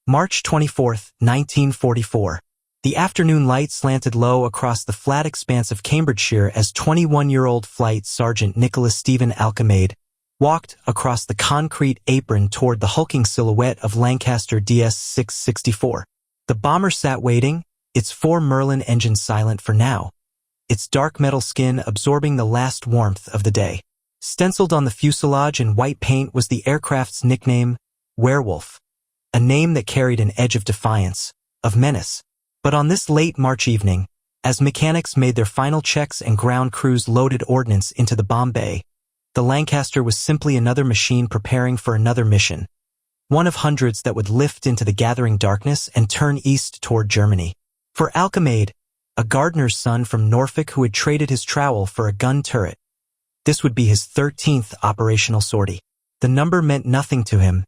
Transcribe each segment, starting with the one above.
March 24, 1944. The afternoon light slanted low across the flat expanse of Cambridgeshire as 21-year-old Flight Sergeant Nicholas Stephen Alkemade walked across the concrete apron toward the hulking silhouette of Lancaster DS-664. The bomber sat waiting, its 4 Merlin engines silent for now, its dark metal skin absorbing the last warmth of the day. Stenciled on the fuselage in white paint was the aircraft's nickname, Werewolf, a name that carried an edge of defiance, of menace. But on this late March evening, as mechanics made their final checks and ground crews loaded ordnance into the bomb bay, the Lancaster was simply another machine preparing for another mission, one of hundreds that would lift into the gathering darkness and turn east toward Germany. For Alkemade, a gardener's son from Norfolk who had traded his trowel for a gun turret, this would be his 13th operational sortie. The number meant nothing to him.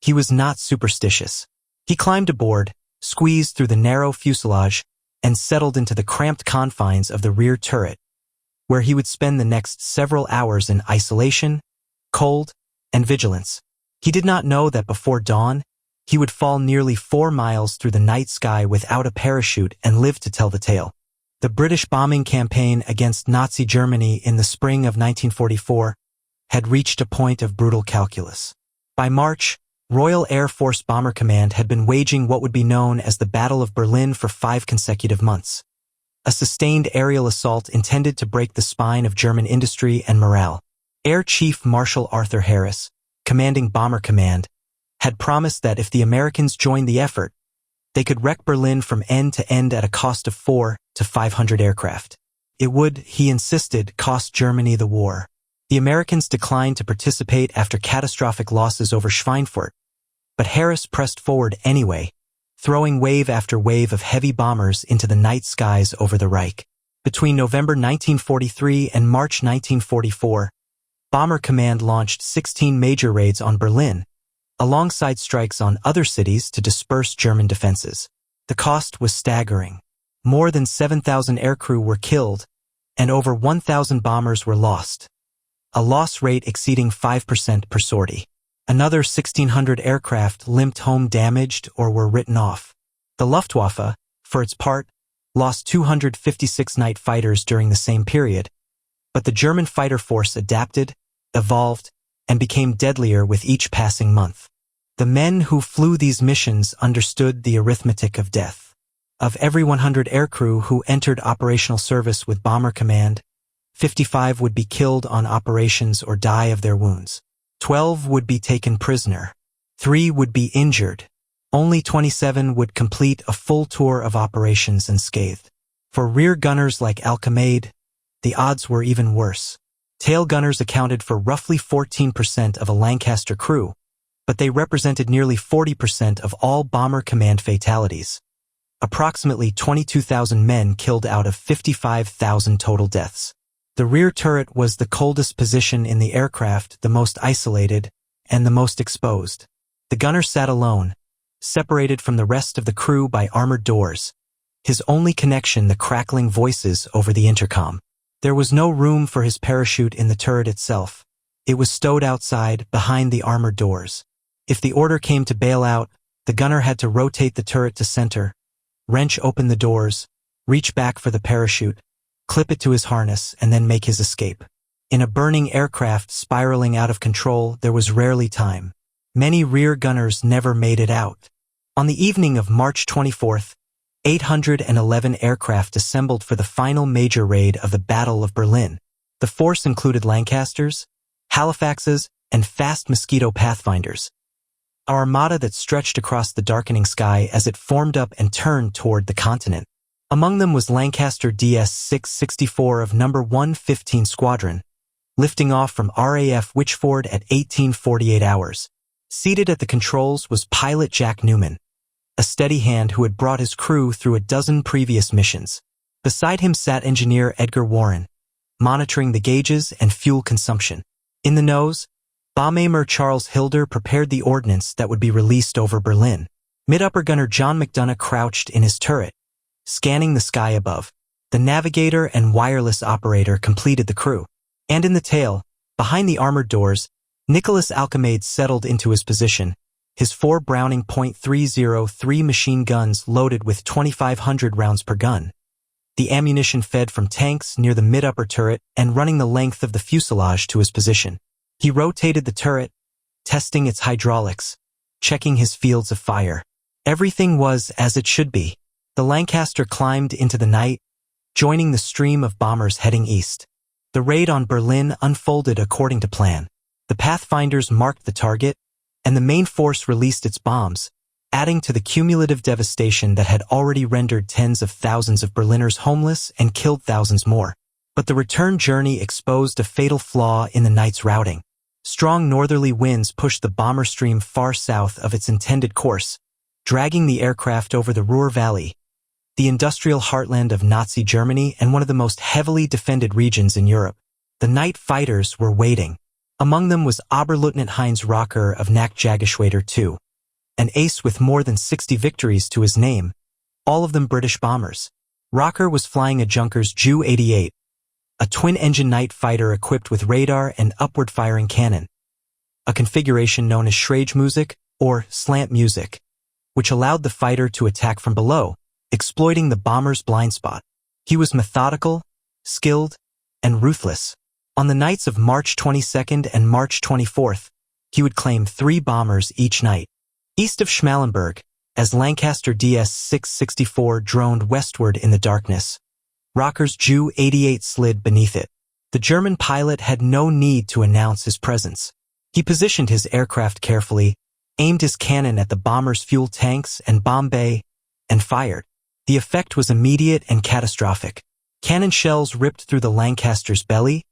He was not superstitious. He climbed aboard, squeezed through the narrow fuselage, and settled into the cramped confines of the rear turret, where he would spend the next several hours in isolation, cold, and vigilance. He did not know that before dawn, he would fall nearly 4 miles through the night sky without a parachute and live to tell the tale. The British bombing campaign against Nazi Germany in the spring of 1944 had reached a point of brutal calculus. By March, Royal Air Force Bomber Command had been waging what would be known as the Battle of Berlin for 5 consecutive months. A sustained aerial assault intended to break the spine of German industry and morale. Air Chief Marshal Arthur Harris, commanding Bomber Command, had promised that if the Americans joined the effort, they could wreck Berlin from end to end at a cost of 400 to 500 aircraft. It would, he insisted, cost Germany the war. The Americans declined to participate after catastrophic losses over Schweinfurt, but Harris pressed forward anyway, throwing wave after wave of heavy bombers into the night skies over the Reich. Between November 1943 and March 1944, Bomber Command launched 16 major raids on Berlin, alongside strikes on other cities to disperse German defenses. The cost was staggering. More than 7,000 aircrew were killed, and over 1,000 bombers were lost, a loss rate exceeding 5% per sortie. Another 1,600 aircraft limped home damaged or were written off. The Luftwaffe, for its part, lost 256 night fighters during the same period, but the German fighter force adapted, evolved, and became deadlier with each passing month. The men who flew these missions understood the arithmetic of death. Of every 100 aircrew who entered operational service with Bomber Command, 55 would be killed on operations or die of their wounds. 12 would be taken prisoner. 3 would be injured. Only 27 would complete a full tour of operations unscathed. For rear gunners like Alkemade, the odds were even worse. Tail gunners accounted for roughly 14% of a Lancaster crew, but they represented nearly 40% of all Bomber Command fatalities. Approximately 22,000 men killed out of 55,000 total deaths. The rear turret was the coldest position in the aircraft, the most isolated, and the most exposed. The gunner sat alone, separated from the rest of the crew by armored doors, his only connection the crackling voices over the intercom. There was no room for his parachute in the turret itself. It was stowed outside, behind the armored doors. If the order came to bail out, the gunner had to rotate the turret to center, wrench open the doors, reach back for the parachute, clip it to his harness, and then make his escape. In a burning aircraft spiraling out of control, there was rarely time. Many rear gunners never made it out. On the evening of March 24th, 811 aircraft assembled for the final major raid of the Battle of Berlin. The force included Lancasters, Halifaxes, and fast Mosquito Pathfinders, an armada that stretched across the darkening sky as it formed up and turned toward the continent. Among them was Lancaster DS-664 of No. 115 Squadron, lifting off from RAF Wychford at 1848 hours. Seated at the controls was pilot Jack Newman, a steady hand who had brought his crew through a dozen previous missions. Beside him sat engineer Edgar Warren, monitoring the gauges and fuel consumption. In the nose, Bomber Charles Hilder prepared the ordnance that would be released over Berlin. Mid-upper gunner John McDonough crouched in his turret, scanning the sky above. The navigator and wireless operator completed the crew. And in the tail, behind the armored doors, Nicholas Alkemade settled into his position, his 4 Browning .303 machine guns loaded with 2,500 rounds per gun. The ammunition fed from tanks near the mid-upper turret and running the length of the fuselage to his position. He rotated the turret, testing its hydraulics, checking his fields of fire. Everything was as it should be. The Lancaster climbed into the night, joining the stream of bombers heading east. The raid on Berlin unfolded according to plan. The Pathfinders marked the target, and the main force released its bombs, adding to the cumulative devastation that had already rendered tens of thousands of Berliners homeless and killed thousands more. But the return journey exposed a fatal flaw in the night's routing. Strong northerly winds pushed the bomber stream far south of its intended course, dragging the aircraft over the Ruhr Valley, the industrial heartland of Nazi Germany and one of the most heavily defended regions in Europe. The night fighters were waiting. Among them was Oberleutnant Heinz Rocker of Jagdgeschwader II, an ace with more than 60 victories to his name, all of them British bombers. Rocker was flying a Junkers Ju-88, a twin-engine night fighter equipped with radar and upward-firing cannon, a configuration known as Schrägmusik or slant music, which allowed the fighter to attack from below, exploiting the bomber's blind spot. He was methodical, skilled, and ruthless. On the nights of March 22nd and March 24th, he would claim 3 bombers each night. East of Schmallenberg, as Lancaster DS-664 droned westward in the darkness, Rocker's Ju-88 slid beneath it. The German pilot had no need to announce his presence. He positioned his aircraft carefully, aimed his cannon at the bomber's fuel tanks and bomb bay, and fired. The effect was immediate and catastrophic. Cannon shells ripped through the Lancaster's belly,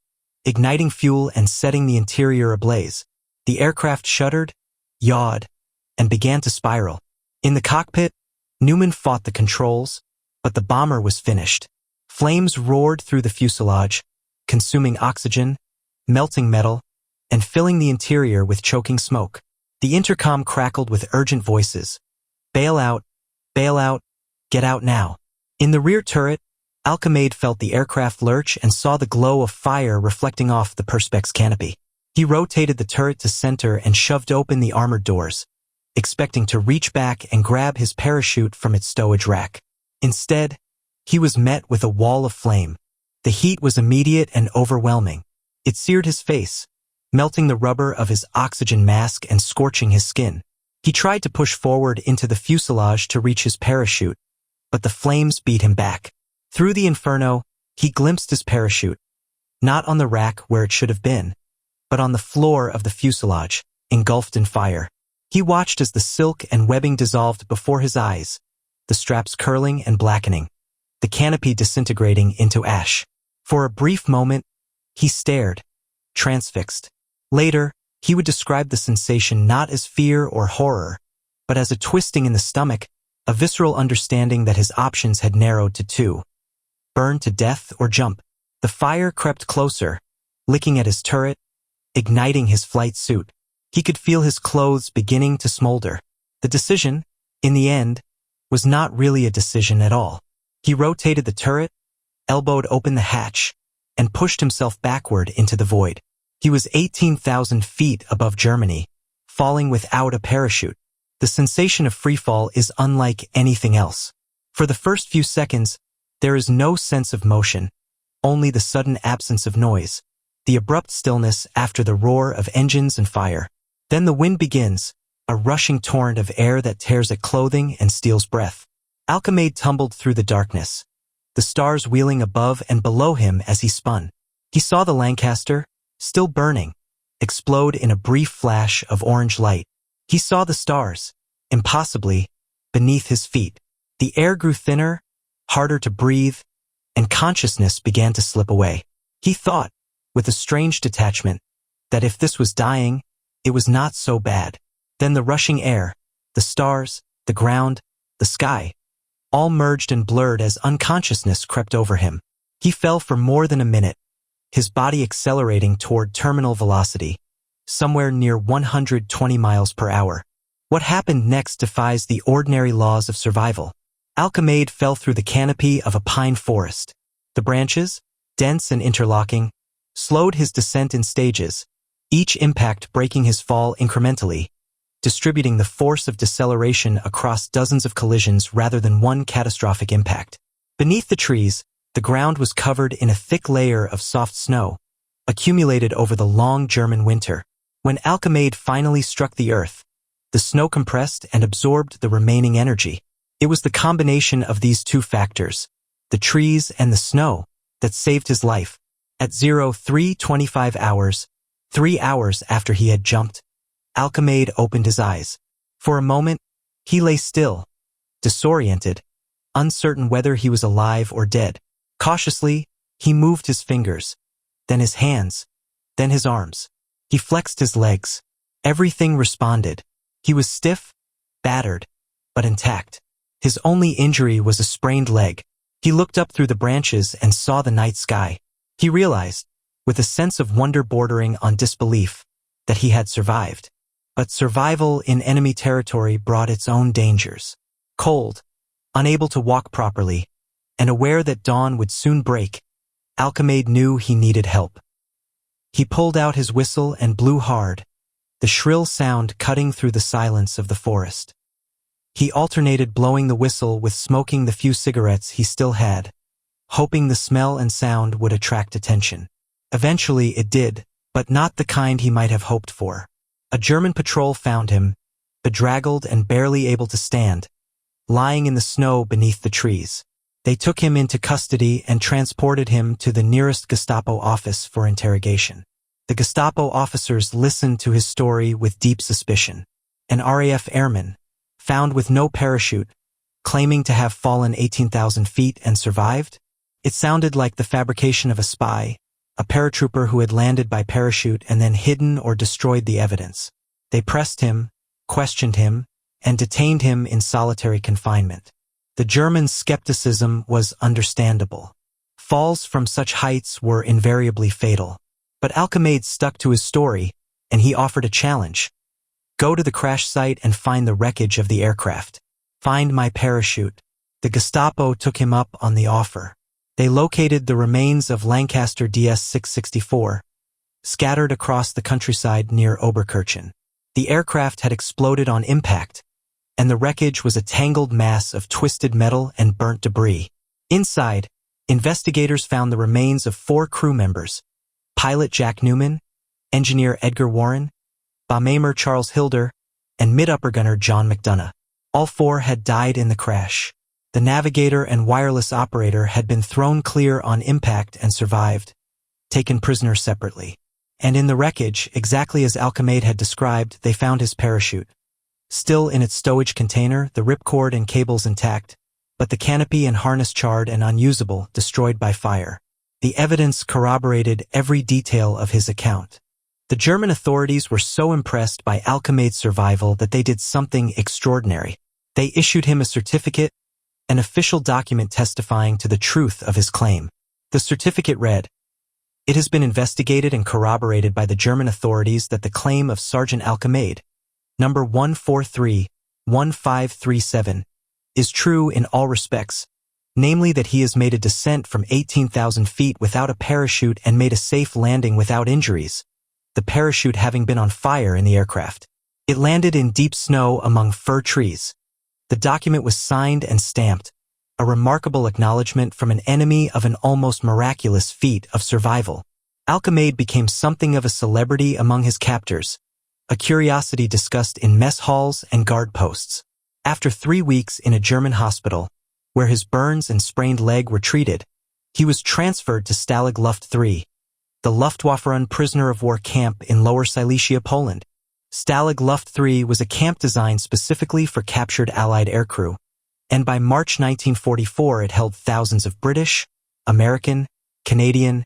igniting fuel and setting the interior ablaze. The aircraft shuddered, yawed, and began to spiral. In the cockpit, Newman fought the controls, but the bomber was finished. Flames roared through the fuselage, consuming oxygen, melting metal, and filling the interior with choking smoke. The intercom crackled with urgent voices. Bail out, get out now. In the rear turret, Alkemade felt the aircraft lurch and saw the glow of fire reflecting off the perspex canopy. He rotated the turret to center and shoved open the armored doors, expecting to reach back and grab his parachute from its stowage rack. Instead, he was met with a wall of flame. The heat was immediate and overwhelming. It seared his face, melting the rubber of his oxygen mask and scorching his skin. He tried to push forward into the fuselage to reach his parachute, but the flames beat him back. Through the inferno, he glimpsed his parachute, not on the rack where it should have been, but on the floor of the fuselage, engulfed in fire. He watched as the silk and webbing dissolved before his eyes, the straps curling and blackening, the canopy disintegrating into ash. For a brief moment, he stared, transfixed. Later, he would describe the sensation not as fear or horror, but as a twisting in the stomach, a visceral understanding that his options had narrowed to 2. Burn to death or jump. The fire crept closer, licking at his turret, igniting his flight suit. He could feel his clothes beginning to smolder. The decision, in the end, was not really a decision at all. He rotated the turret, elbowed open the hatch, and pushed himself backward into the void. He was 18,000 feet above Germany, falling without a parachute. The sensation of freefall is unlike anything else. For the first few seconds, there is no sense of motion, only the sudden absence of noise, the abrupt stillness after the roar of engines and fire. Then the wind begins, a rushing torrent of air that tears at clothing and steals breath. Alkemade tumbled through the darkness, the stars wheeling above and below him as he spun. He saw the Lancaster, still burning, explode in a brief flash of orange light. He saw the stars, impossibly, beneath his feet. The air grew thinner, harder to breathe, and consciousness began to slip away. He thought, with a strange detachment, that if this was dying, it was not so bad. Then the rushing air, the stars, the ground, the sky, all merged and blurred as unconsciousness crept over him. He fell for more than a minute, his body accelerating toward terminal velocity, somewhere near 120 miles per hour. What happened next defies the ordinary laws of survival. Alkemade fell through the canopy of a pine forest. The branches, dense and interlocking, slowed his descent in stages, each impact breaking his fall incrementally, distributing the force of deceleration across dozens of collisions rather than one catastrophic impact. Beneath the trees, the ground was covered in a thick layer of soft snow, accumulated over the long German winter. When Alkemade finally struck the earth, the snow compressed and absorbed the remaining energy. It was the combination of these two factors, the trees and the snow, that saved his life. At 03:25 hours, 3 hours after he had jumped, Alkemade opened his eyes. For a moment, he lay still, disoriented, uncertain whether he was alive or dead. Cautiously, he moved his fingers, then his hands, then his arms. He flexed his legs. Everything responded. He was stiff, battered, but intact. His only injury was a sprained leg. He looked up through the branches and saw the night sky. He realized, with a sense of wonder bordering on disbelief, that he had survived. But survival in enemy territory brought its own dangers. Cold, unable to walk properly, and aware that dawn would soon break, Alkemade knew he needed help. He pulled out his whistle and blew hard, the shrill sound cutting through the silence of the forest. He alternated blowing the whistle with smoking the few cigarettes he still had, hoping the smell and sound would attract attention. Eventually it did, but not the kind he might have hoped for. A German patrol found him, bedraggled and barely able to stand, lying in the snow beneath the trees. They took him into custody and transported him to the nearest Gestapo office for interrogation. The Gestapo officers listened to his story with deep suspicion. An RAF airman, found with no parachute, claiming to have fallen 18,000 feet and survived? It sounded like the fabrication of a spy, a paratrooper who had landed by parachute and then hidden or destroyed the evidence. They pressed him, questioned him, and detained him in solitary confinement. The German skepticism was understandable. Falls from such heights were invariably fatal. But Alkemade stuck to his story, and he offered a challenge. Go to the crash site and find the wreckage of the aircraft. Find my parachute. The Gestapo took him up on the offer. They located the remains of Lancaster DS-664, scattered across the countryside near Oberkirchen. The aircraft had exploded on impact, and the wreckage was a tangled mass of twisted metal and burnt debris. Inside, investigators found the remains of 4 crew members: pilot Jack Newman, engineer Edgar Warren, bomber Charles Hilder, and mid-upper gunner John McDonough. All 4 had died in the crash. The navigator and wireless operator had been thrown clear on impact and survived, taken prisoner separately. And in the wreckage, exactly as Alkemade had described, they found his parachute. Still in its stowage container, the ripcord and cables intact, but the canopy and harness charred and unusable, destroyed by fire. The evidence corroborated every detail of his account. The German authorities were so impressed by Alkemade's survival that they did something extraordinary. They issued him a certificate, an official document testifying to the truth of his claim. The certificate read, "It has been investigated and corroborated by the German authorities that the claim of Sergeant Alkemade, number 143-1537, is true in all respects, namely that he has made a descent from 18,000 feet without a parachute and made a safe landing without injuries, the parachute having been on fire in the aircraft. It landed in deep snow among fir trees. The document was signed and stamped, a remarkable acknowledgement from an enemy of an almost miraculous feat of survival." Alkemade became something of a celebrity among his captors, a curiosity discussed in mess halls and guard posts. After 3 weeks in a German hospital, where his burns and sprained leg were treated, he was transferred to Stalag Luft 3, the Luftwaffe-run prisoner of war camp in Lower Silesia, Poland. Stalag Luft 3 was a camp designed specifically for captured Allied aircrew, and by March 1944 it held thousands of British, American, Canadian,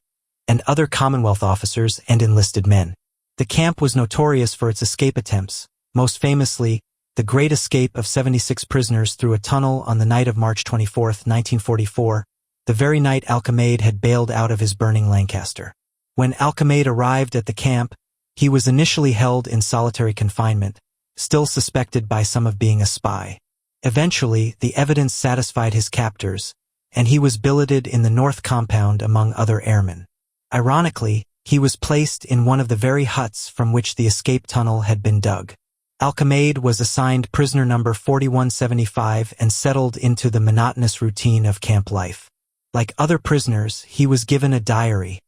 and other Commonwealth officers and enlisted men. The camp was notorious for its escape attempts, most famously, the Great Escape of 76 prisoners through a tunnel on the night of March 24, 1944, the very night Alkemade had bailed out of his burning Lancaster. When Alkemade arrived at the camp, he was initially held in solitary confinement, still suspected by some of being a spy. Eventually, the evidence satisfied his captors, and he was billeted in the North Compound among other airmen. Ironically, he was placed in one of the very huts from which the escape tunnel had been dug. Alkemade was assigned prisoner number 4175 and settled into the monotonous routine of camp life. Like other prisoners, he was given a diary,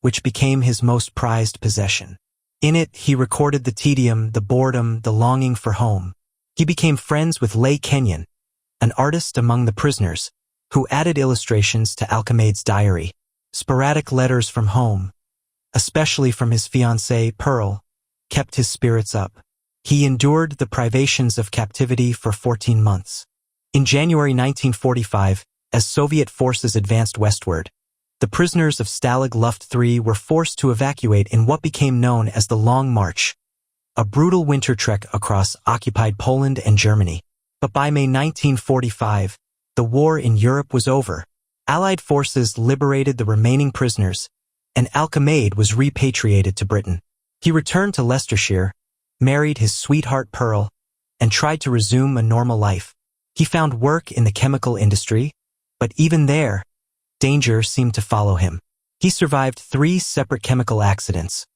which became his most prized possession. In it, he recorded the tedium, the boredom, the longing for home. He became friends with Leigh Kenyon, an artist among the prisoners, who added illustrations to Alkemade's diary. Sporadic letters from home, especially from his fiancée, Pearl, kept his spirits up. He endured the privations of captivity for 14 months. In January 1945, as Soviet forces advanced westward, the prisoners of Stalag Luft III were forced to evacuate in what became known as the Long March, a brutal winter trek across occupied Poland and Germany. But by May 1945, the war in Europe was over. Allied forces liberated the remaining prisoners, and Alkemade was repatriated to Britain. He returned to Leicestershire, married his sweetheart Pearl, and tried to resume a normal life. He found work in the chemical industry, but even there, danger seemed to follow him. He survived 3 separate chemical accidents.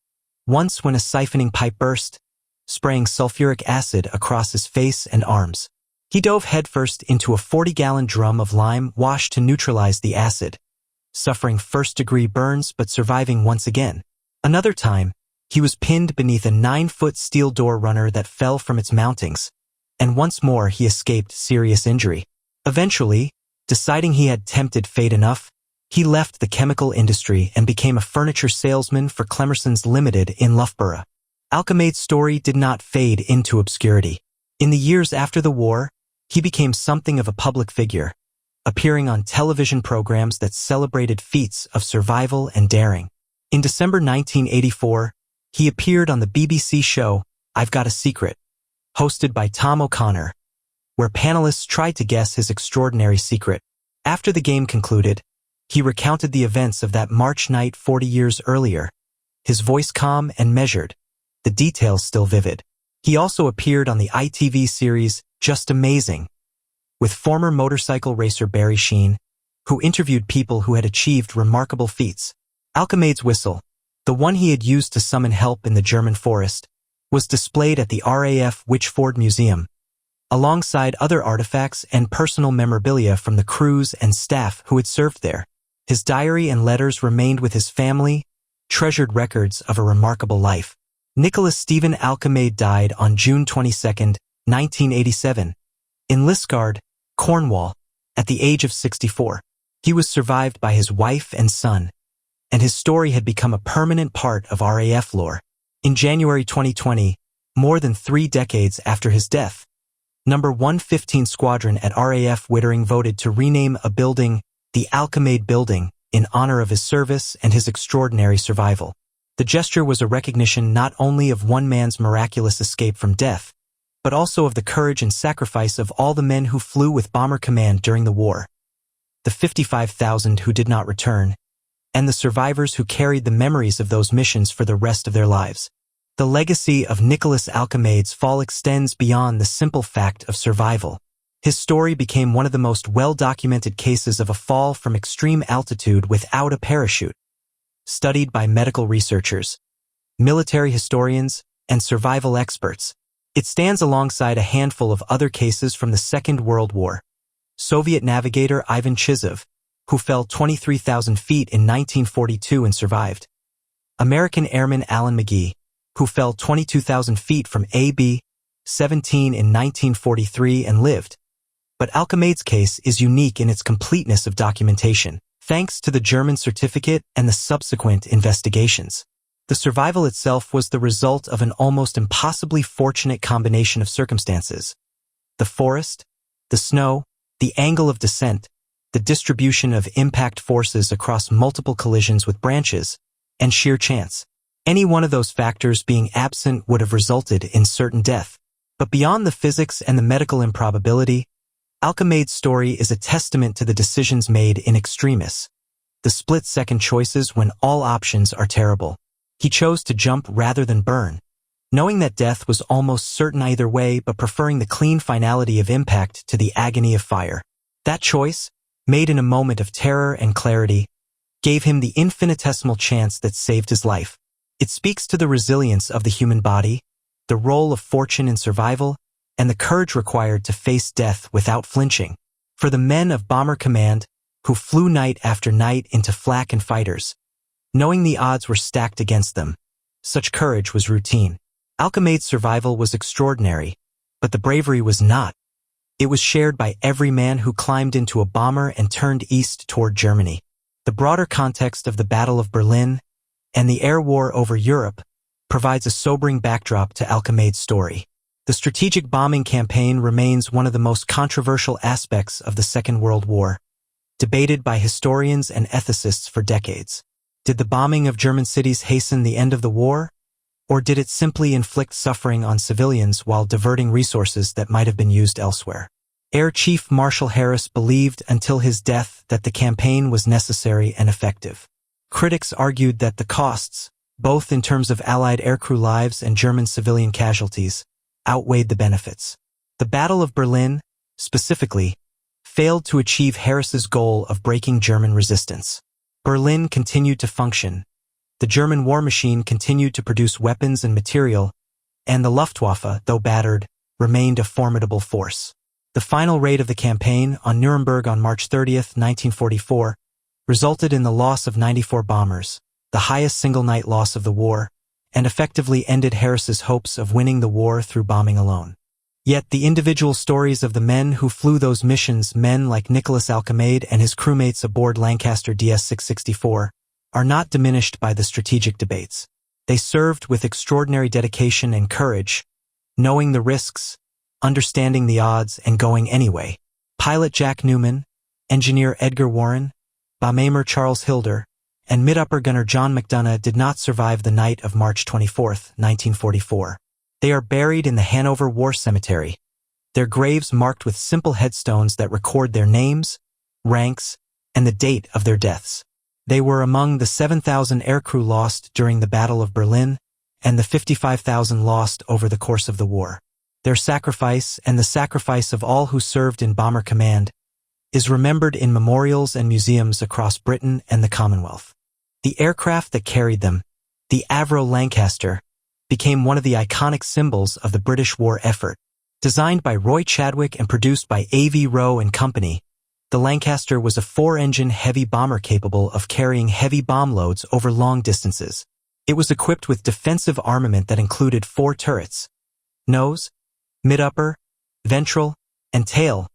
Once when a siphoning pipe burst, spraying sulfuric acid across his face and arms. He dove headfirst into a 40-gallon drum of lime wash to neutralize the acid, suffering first-degree burns but surviving once again. Another time, he was pinned beneath a 9-foot steel door runner that fell from its mountings, and once more he escaped serious injury. Eventually, deciding he had tempted fate enough, he left the chemical industry and became a furniture salesman for Clemerson's Limited in Loughborough. Alkemade's story did not fade into obscurity. In the years after the war, he became something of a public figure, appearing on television programs that celebrated feats of survival and daring. In December 1984, he appeared on the BBC show I've Got a Secret, hosted by Tom O'Connor, where panelists tried to guess his extraordinary secret. After the game concluded, he recounted the events of that March night 40 years earlier, his voice calm and measured, the details still vivid. He also appeared on the ITV series Just Amazing, with former motorcycle racer Barry Sheen, who interviewed people who had achieved remarkable feats. Alkemade's whistle, the one he had used to summon help in the German forest, was displayed at the RAF Wychford Museum, alongside other artifacts and personal memorabilia from the crews and staff who had served there. His diary and letters remained with his family, treasured records of a remarkable life. Nicholas Stephen Alkemade died on June 22, 1987, in Liskeard, Cornwall, at the age of 64. He was survived by his wife and son, and his story had become a permanent part of RAF lore. In January 2020, more than 3 decades after his death, Number 115 Squadron at RAF Wittering voted to rename a building the Alkemade Building in honor of his service and his extraordinary survival. The gesture was a recognition not only of one man's miraculous escape from death, but also of the courage and sacrifice of all the men who flew with Bomber Command during the war, the 55,000 who did not return, and the survivors who carried the memories of those missions for the rest of their lives. The legacy of Nicholas Alkemade's fall extends beyond the simple fact of survival. His story became one of the most well-documented cases of a fall from extreme altitude without a parachute, studied by medical researchers, military historians, and survival experts. It stands alongside a handful of other cases from the Second World War. Soviet navigator Ivan Chizov, who fell 23,000 feet in 1942 and survived. American airman Alan McGee, who fell 22,000 feet from AB-17 in 1943 and lived. But Alkemade's case is unique in its completeness of documentation, thanks to the German certificate and the subsequent investigations. The survival itself was the result of an almost impossibly fortunate combination of circumstances. The forest, the snow, the angle of descent, the distribution of impact forces across multiple collisions with branches, and sheer chance. Any one of those factors being absent would have resulted in certain death. But beyond the physics and the medical improbability, Alkemade's story is a testament to the decisions made in extremis, the split-second choices when all options are terrible. He chose to jump rather than burn, knowing that death was almost certain either way but preferring the clean finality of impact to the agony of fire. That choice, made in a moment of terror and clarity, gave him the infinitesimal chance that saved his life. It speaks to the resilience of the human body, the role of fortune in survival, and the courage required to face death without flinching. For the men of Bomber Command, who flew night after night into flak and fighters, knowing the odds were stacked against them, such courage was routine. Alkemade's survival was extraordinary, but the bravery was not. It was shared by every man who climbed into a bomber and turned east toward Germany. The broader context of the Battle of Berlin and the air war over Europe provides a sobering backdrop to Alkemade's story. The strategic bombing campaign remains one of the most controversial aspects of the Second World War, debated by historians and ethicists for decades. Did the bombing of German cities hasten the end of the war, or did it simply inflict suffering on civilians while diverting resources that might have been used elsewhere? Air Chief Marshal Harris believed until his death that the campaign was necessary and effective. Critics argued that the costs, both in terms of Allied aircrew lives and German civilian casualties, outweighed the benefits. The Battle of Berlin, specifically, failed to achieve Harris's goal of breaking German resistance. Berlin continued to function, the German war machine continued to produce weapons and material, and the Luftwaffe, though battered, remained a formidable force. The final raid of the campaign on Nuremberg on March 30, 1944, resulted in the loss of 94 bombers, the highest single-night loss of the war, and effectively ended Harris's hopes of winning the war through bombing alone. Yet the individual stories of the men who flew those missions, men like Nicholas Alkemade and his crewmates aboard Lancaster DS-664, are not diminished by the strategic debates. They served with extraordinary dedication and courage, knowing the risks, understanding the odds, and going anyway. Pilot Jack Newman, engineer Edgar Warren, bomber Charles Hilder, and mid-upper gunner John McDonough did not survive the night of March 24, 1944. They are buried in the Hanover War Cemetery, their graves marked with simple headstones that record their names, ranks, and the date of their deaths. They were among the 7,000 aircrew lost during the Battle of Berlin and the 55,000 lost over the course of the war. Their sacrifice, and the sacrifice of all who served in Bomber Command, is remembered in memorials and museums across Britain and the Commonwealth. The aircraft that carried them, the Avro Lancaster, became one of the iconic symbols of the British war effort. Designed by Roy Chadwick and produced by A.V. Rowe and Company, the Lancaster was a 4-engine heavy bomber capable of carrying heavy bomb loads over long distances. It was equipped with defensive armament that included 4 turrets: nose, mid-upper, ventral, and tail,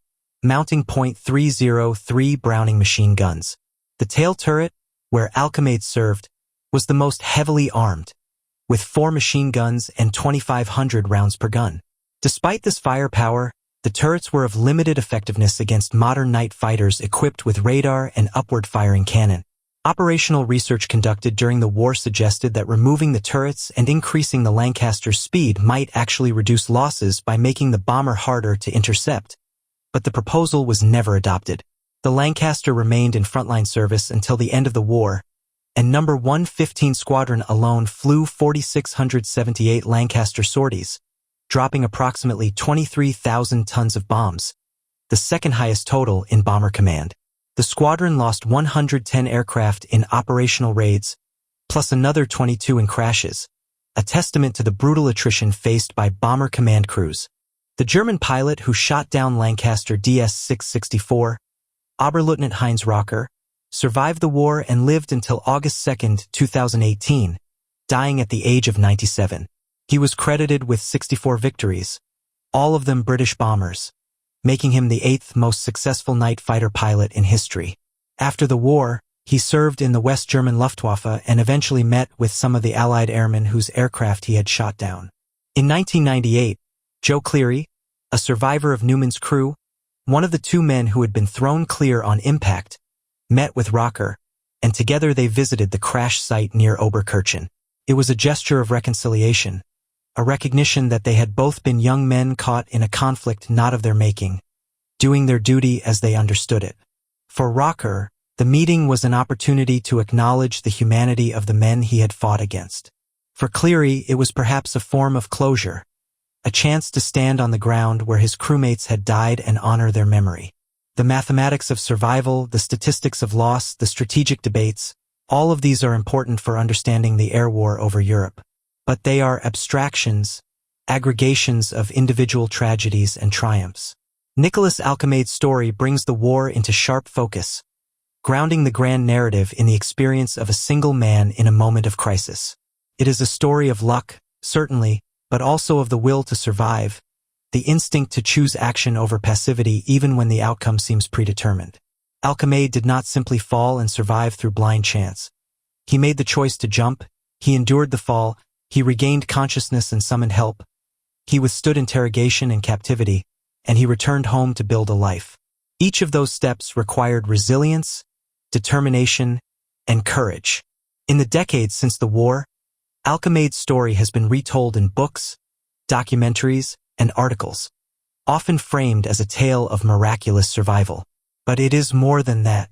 mounting .303 Browning machine guns. The tail turret, where Alkemade served, was the most heavily armed, with 4 machine guns and 2,500 rounds per gun. Despite this firepower, the turrets were of limited effectiveness against modern night fighters equipped with radar and upward-firing cannon. Operational research conducted during the war suggested that removing the turrets and increasing the Lancaster's speed might actually reduce losses by making the bomber harder to intercept. But the proposal was never adopted. The Lancaster remained in frontline service until the end of the war, and No. 115 Squadron alone flew 4,678 Lancaster sorties, dropping approximately 23,000 tons of bombs, the second highest total in Bomber Command. The squadron lost 110 aircraft in operational raids, plus another 22 in crashes, a testament to the brutal attrition faced by Bomber Command crews. The German pilot who shot down Lancaster DS-664, Oberleutnant Heinz Rocker, survived the war and lived until August 2, 2018, dying at the age of 97. He was credited with 64 victories, all of them British bombers, making him the 8th most successful night fighter pilot in history. After the war, he served in the West German Luftwaffe and eventually met with some of the Allied airmen whose aircraft he had shot down. In 1998, Joe Cleary, a survivor of Newman's crew, one of the 2 men who had been thrown clear on impact, met with Rocker, and together they visited the crash site near Oberkirchen. It was a gesture of reconciliation, a recognition that they had both been young men caught in a conflict not of their making, doing their duty as they understood it. For Rocker, the meeting was an opportunity to acknowledge the humanity of the men he had fought against. For Cleary, it was perhaps a form of closure, a chance to stand on the ground where his crewmates had died and honor their memory. The mathematics of survival, the statistics of loss, the strategic debates, all of these are important for understanding the air war over Europe. But they are abstractions, aggregations of individual tragedies and triumphs. Nicholas Alkemade's story brings the war into sharp focus, grounding the grand narrative in the experience of a single man in a moment of crisis. It is a story of luck, certainly, but also of the will to survive, the instinct to choose action over passivity even when the outcome seems predetermined. Alkemade did not simply fall and survive through blind chance. He made the choice to jump, he endured the fall, he regained consciousness and summoned help. He withstood interrogation and captivity, and he returned home to build a life. Each of those steps required resilience, determination, and courage. In the decades since the war, Alkemade's story has been retold in books, documentaries, and articles, often framed as a tale of miraculous survival. But it is more than that.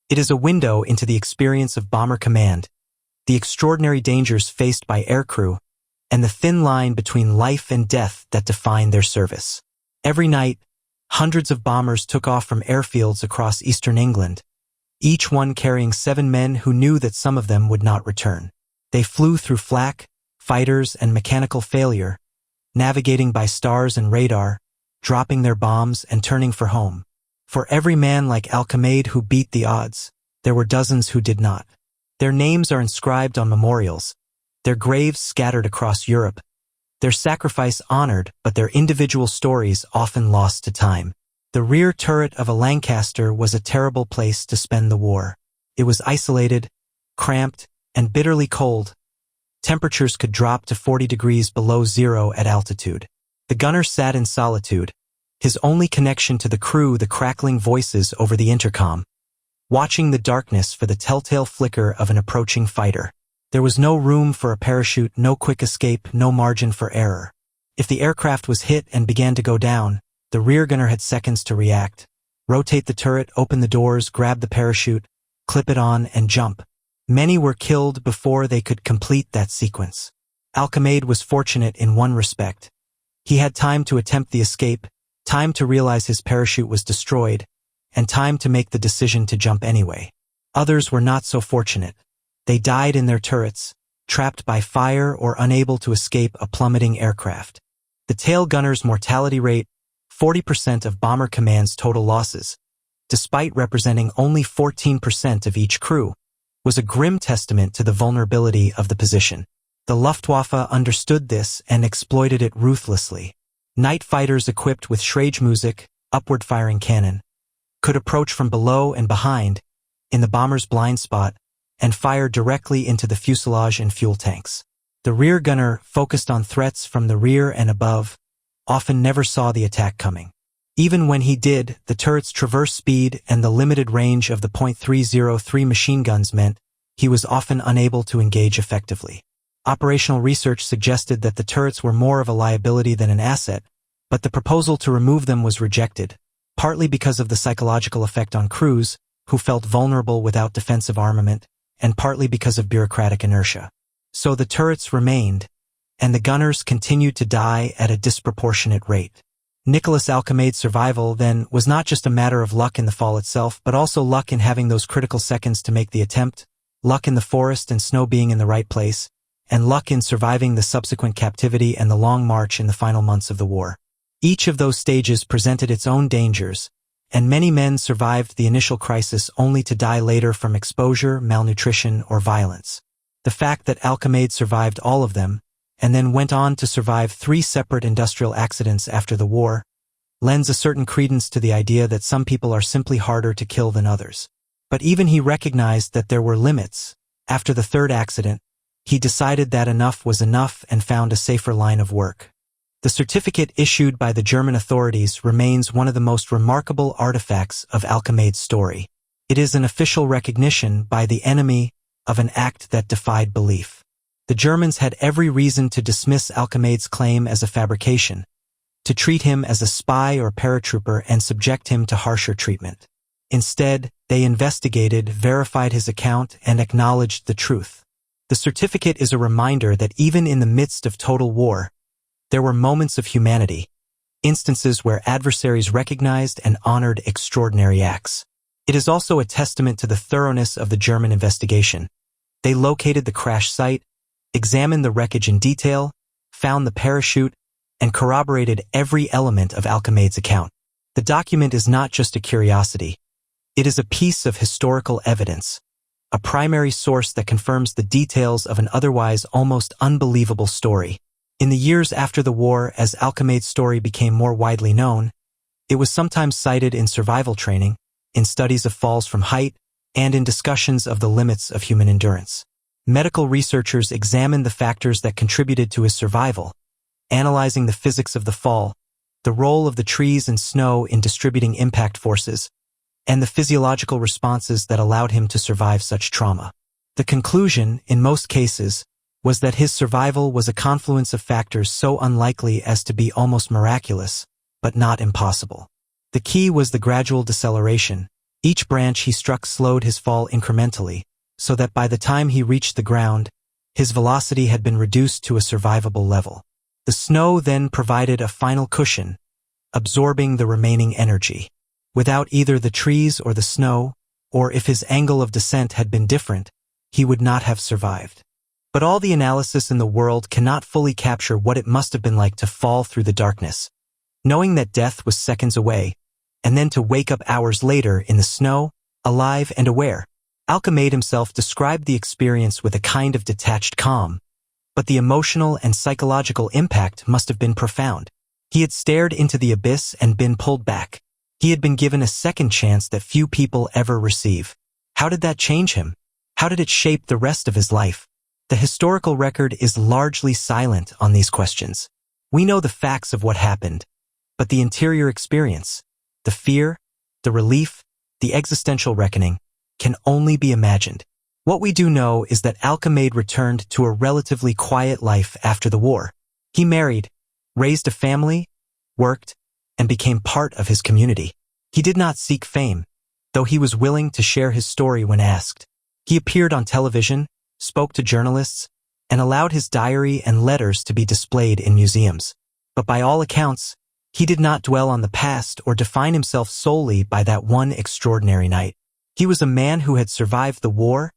It is a window into the experience of bomber command, the extraordinary dangers faced by aircrew, and the thin line between life and death that define their service. Every night, hundreds of bombers took off from airfields across eastern England, each one carrying 7 men who knew that some of them would not return. They flew through flak, fighters, and mechanical failure, navigating by stars and radar, dropping their bombs and turning for home. For every man like Alkemade who beat the odds, there were dozens who did not. Their names are inscribed on memorials, their graves scattered across Europe, their sacrifice honored but their individual stories often lost to time. The rear turret of a Lancaster was a terrible place to spend the war. It was isolated, cramped, and bitterly cold. Temperatures could drop to 40 degrees below zero at altitude. The gunner sat in solitude, his only connection to the crew the crackling voices over the intercom, watching the darkness for the telltale flicker of an approaching fighter. There was no room for a parachute, no quick escape, no margin for error. If the aircraft was hit and began to go down, the rear gunner had seconds to react. Rotate the turret, open the doors, grab the parachute, clip it on, and jump. Many were killed before they could complete that sequence. Alkemade was fortunate in one respect. He had time to attempt the escape, time to realize his parachute was destroyed, and time to make the decision to jump anyway. Others were not so fortunate. They died in their turrets, trapped by fire or unable to escape a plummeting aircraft. The tail gunner's mortality rate, 40% of Bomber Command's total losses, despite representing only 14% of each crew, was a grim testament to the vulnerability of the position. The Luftwaffe understood this and exploited it ruthlessly. Night fighters equipped with Schragemusik, upward-firing cannon, could approach from below and behind, in the bomber's blind spot, and fire directly into the fuselage and fuel tanks. The rear gunner, focused on threats from the rear and above, often never saw the attack coming. Even when he did, the turret's traverse speed and the limited range of the .303 machine guns meant he was often unable to engage effectively. Operational research suggested that the turrets were more of a liability than an asset, but the proposal to remove them was rejected, partly because of the psychological effect on crews, who felt vulnerable without defensive armament, and partly because of bureaucratic inertia. So the turrets remained, and the gunners continued to die at a disproportionate rate. Nicholas Alkemade's survival, then, was not just a matter of luck in the fall itself, but also luck in having those critical seconds to make the attempt, luck in the forest and snow being in the right place, and luck in surviving the subsequent captivity and the long march in the final months of the war. Each of those stages presented its own dangers, and many men survived the initial crisis only to die later from exposure, malnutrition, or violence. The fact that Alkemade survived all of them, and then went on to survive 3 separate industrial accidents after the war, lends a certain credence to the idea that some people are simply harder to kill than others. But even he recognized that there were limits. After the 3rd accident, he decided that enough was enough and found a safer line of work. The certificate issued by the German authorities remains one of the most remarkable artifacts of Alkemade's story. It is an official recognition by the enemy of an act that defied belief. The Germans had every reason to dismiss Alkemade's claim as a fabrication, to treat him as a spy or paratrooper and subject him to harsher treatment. Instead, they investigated, verified his account, and acknowledged the truth. The certificate is a reminder that even in the midst of total war, there were moments of humanity, instances where adversaries recognized and honored extraordinary acts. It is also a testament to the thoroughness of the German investigation. They located the crash site, examined the wreckage in detail, found the parachute, and corroborated every element of Alkemade's account. The document is not just a curiosity. It is a piece of historical evidence, a primary source that confirms the details of an otherwise almost unbelievable story. In the years after the war, as Alkemade's story became more widely known, it was sometimes cited in survival training, in studies of falls from height, and in discussions of the limits of human endurance. Medical researchers examined the factors that contributed to his survival, analyzing the physics of the fall, the role of the trees and snow in distributing impact forces, and the physiological responses that allowed him to survive such trauma. The conclusion, in most cases, was that his survival was a confluence of factors so unlikely as to be almost miraculous, but not impossible. The key was the gradual deceleration. Each branch he struck slowed his fall incrementally, so that by the time he reached the ground, his velocity had been reduced to a survivable level. The snow then provided a final cushion, absorbing the remaining energy. Without either the trees or the snow, or if his angle of descent had been different, he would not have survived. But all the analysis in the world cannot fully capture what it must have been like to fall through the darkness, knowing that death was seconds away, and then to wake up hours later in the snow, alive and aware. Alkemade himself described the experience with a kind of detached calm, but the emotional and psychological impact must have been profound. He had stared into the abyss and been pulled back. He had been given a second chance that few people ever receive. How did that change him? How did it shape the rest of his life? The historical record is largely silent on these questions. We know the facts of what happened, but the interior experience, the fear, the relief, the existential reckoning, can only be imagined. What we do know is that Alkemade returned to a relatively quiet life after the war. He married, raised a family, worked, and became part of his community. He did not seek fame, though he was willing to share his story when asked. He appeared on television, spoke to journalists, and allowed his diary and letters to be displayed in museums. But by all accounts, he did not dwell on the past or define himself solely by that one extraordinary night. He was a man who had survived the war,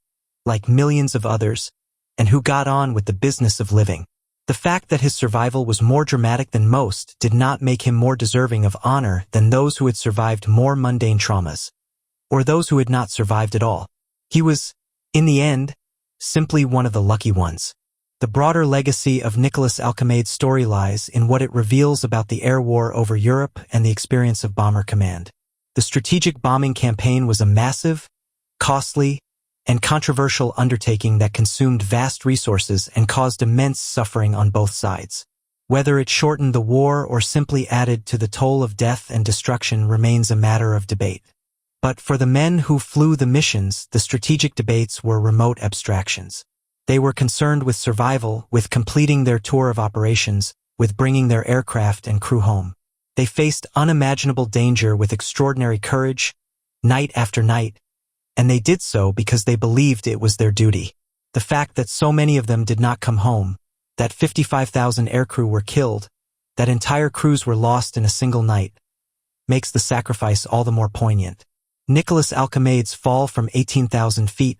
like millions of others, and who got on with the business of living. The fact that his survival was more dramatic than most did not make him more deserving of honor than those who had survived more mundane traumas, or those who had not survived at all. He was, in the end, simply one of the lucky ones. The broader legacy of Nicholas Alkemade's story lies in what it reveals about the air war over Europe and the experience of bomber command. The strategic bombing campaign was a massive, costly, and controversial undertaking that consumed vast resources and caused immense suffering on both sides. Whether it shortened the war or simply added to the toll of death and destruction remains a matter of debate. But for the men who flew the missions, the strategic debates were remote abstractions. They were concerned with survival, with completing their tour of operations, with bringing their aircraft and crew home. They faced unimaginable danger with extraordinary courage, night after night, and they did so because they believed it was their duty. The fact that so many of them did not come home, that 55,000 aircrew were killed, that entire crews were lost in a single night, makes the sacrifice all the more poignant. Nicholas Alkemade's fall from 18,000 feet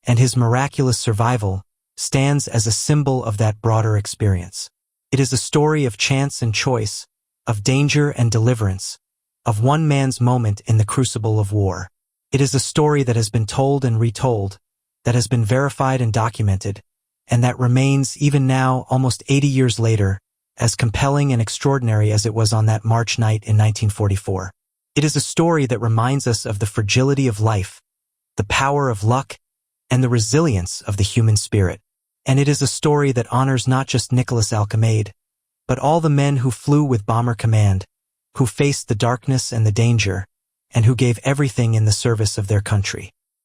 and his miraculous survival stands as a symbol of that broader experience. It is a story of chance and choice, of danger and deliverance, of one man's moment in the crucible of war. It is a story that has been told and retold, that has been verified and documented, and that remains, even now, almost 80 years later, as compelling and extraordinary as it was on that March night in 1944. It is a story that reminds us of the fragility of life, the power of luck, and the resilience of the human spirit. And it is a story that honors not just Nicholas Alkemade, but all the men who flew with Bomber Command, who faced the darkness and the danger, and who gave everything in the service of their country.